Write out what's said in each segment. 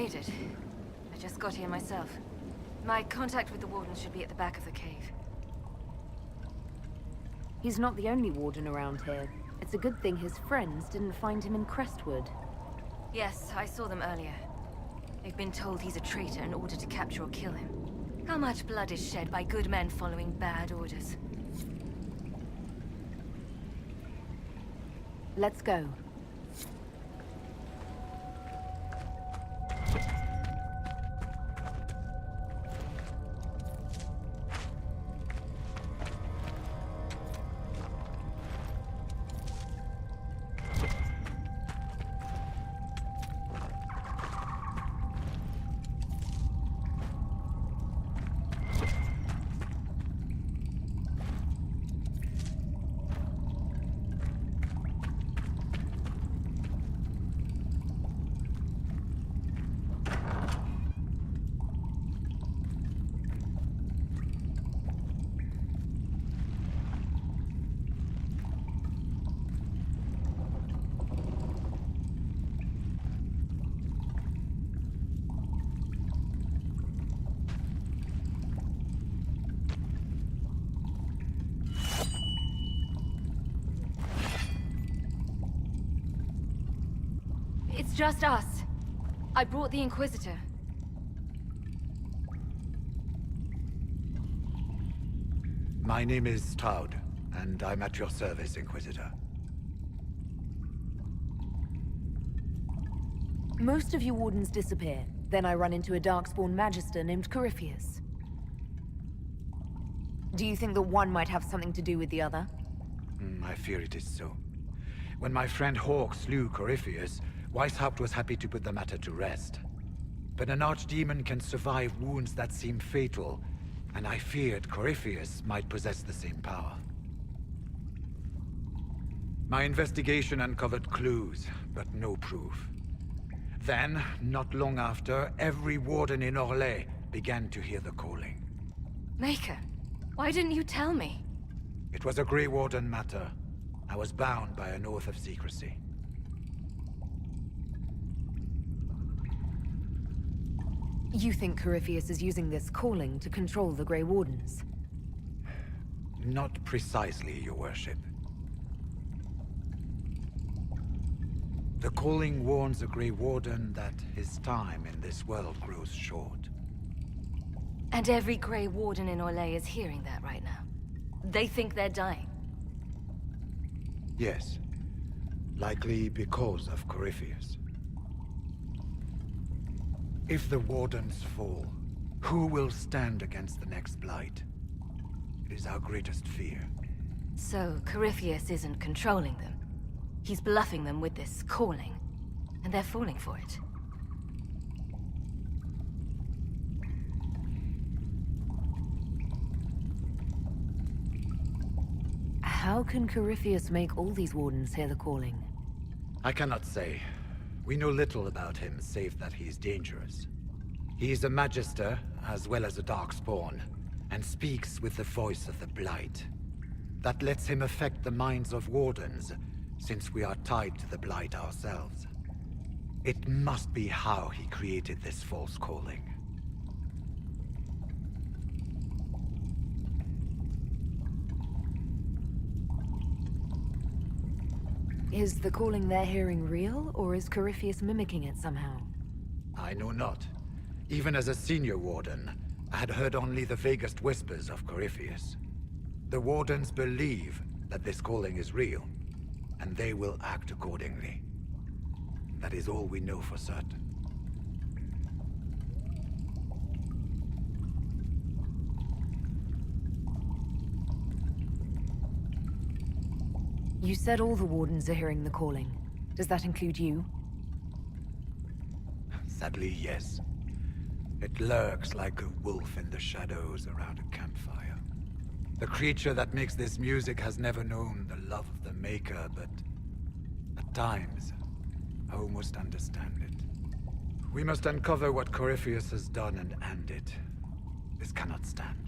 made it. I just got here myself. My contact with the Wardens should be at the back of the cave. He's not the only Warden around here. It's a good thing his friends didn't find him in Crestwood. Yes, I saw them earlier. They've been told he's a traitor in order to capture or kill him. How much blood is shed by good men following bad orders? Let's go. It's just us. I brought the Inquisitor. My name is Stroud, and I'm at your service, Inquisitor. Most of you Wardens disappear. Then I run into a Darkspawn Magister named Corypheus. Do you think that one might have something to do with the other? I fear it is so. When my friend Hawke slew Corypheus, Weishaupt was happy to put the matter to rest. But an archdemon can survive wounds that seem fatal, and I feared Corypheus might possess the same power. My investigation uncovered clues, but no proof. Then, not long after, every warden in Orlais began to hear the calling. Maker, why didn't you tell me? It was a Grey Warden matter. I was bound by an oath of secrecy. You think Corypheus is using this calling to control the Grey Wardens? Not precisely, Your Worship. The calling warns a Grey Warden that his time in this world grows short. And every Grey Warden in Orlais is hearing that right now. They think they're dying. Yes. Likely because of Corypheus. If the Wardens fall, who will stand against the next Blight? It is our greatest fear. So, Corypheus isn't controlling them. He's bluffing them with this calling, and they're falling for it. How can Corypheus make all these Wardens hear the calling? I cannot say. We know little about him, save that he is dangerous. He is a Magister, as well as a Darkspawn, and speaks with the voice of the Blight. That lets him affect the minds of Wardens, since we are tied to the Blight ourselves. It must be how he created this false calling. Is the calling they're hearing real, or is Corypheus mimicking it somehow? I know not. Even as a senior Warden, I had heard only the vaguest whispers of Corypheus. The Wardens believe that this calling is real, and they will act accordingly. That is all we know for certain. You said all the Wardens are hearing the calling. Does that include you? Sadly, yes. It lurks like a wolf in the shadows around a campfire. The creature that makes this music has never known the love of the Maker, but at times, I almost understand it. We must uncover what Corypheus has done and end it. This cannot stand.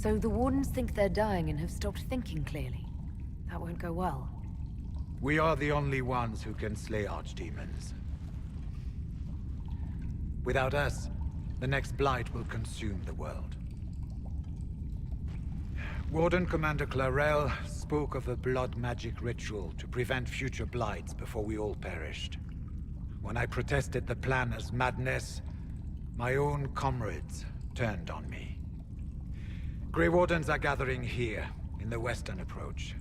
So the Wardens think they're dying and have stopped thinking clearly. That won't go well. We are the only ones who can slay archdemons. Without us, the next blight will consume the world. Warden Commander Clarel spoke of a blood magic ritual to prevent future blights before we all perished. When I protested the plan as madness, my own comrades turned on me. Grey Wardens are gathering here, in the western approach.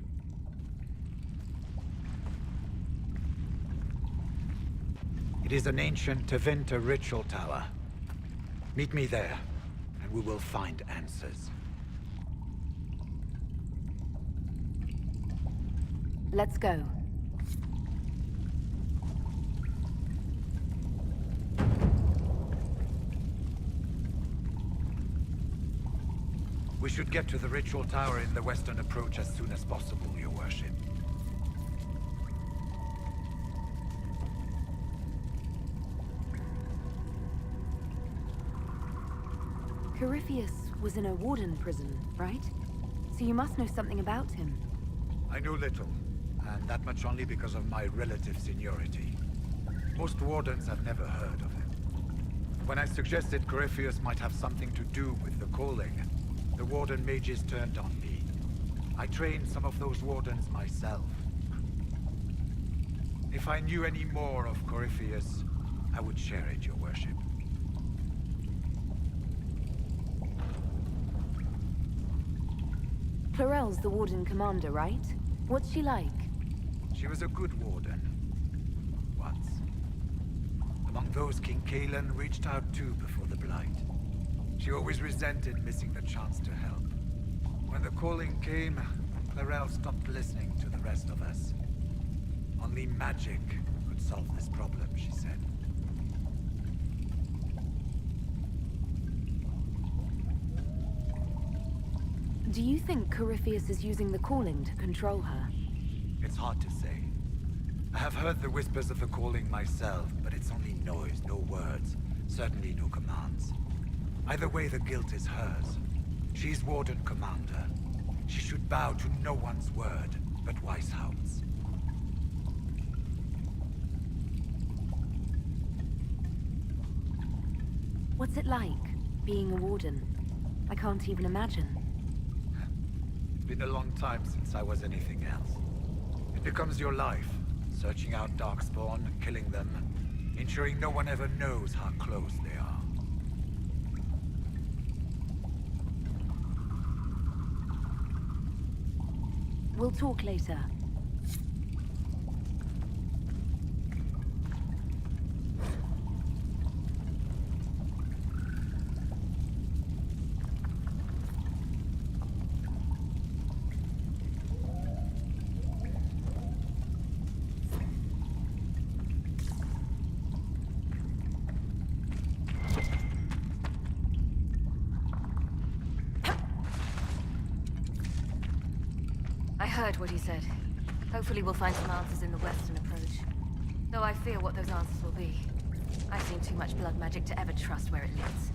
It is an ancient Tevinter ritual tower. Meet me there, and we will find answers. Let's go. We should get to the ritual tower in the western approach as soon as possible, Your Worship. Corypheus was in a warden prison, right? So you must know something about him. I know little, and that much only because of my relative seniority. Most wardens have never heard of him. When I suggested Corypheus might have something to do with the calling, the warden mages turned on me. I trained some of those wardens myself. If I knew any more of Corypheus, I would share it, Your Worship. Clarel's the warden commander, right? What's she like? She was a good warden. Once. Among those King Kalen reached out to before the Blight. She always resented missing the chance to help. When the calling came, Clarel stopped listening to the rest of us. Only magic could solve this problem, she said. Do you think Corypheus is using the calling to control her? It's hard to say. I have heard the whispers of the calling myself, but it's only noise, no words. Certainly no commands. Either way, the guilt is hers. She's Warden Commander. She should bow to no one's word, but Weishaupt's. What's it like, being a warden? I can't even imagine. It's been a long time since I was anything else. It becomes your life, searching out Darkspawn, killing them, ensuring no one ever knows how close they are. We'll talk later. I heard what he said. Hopefully we'll find some answers in the western approach. Though I fear what those answers will be. I've seen too much blood magic to ever trust where it leads.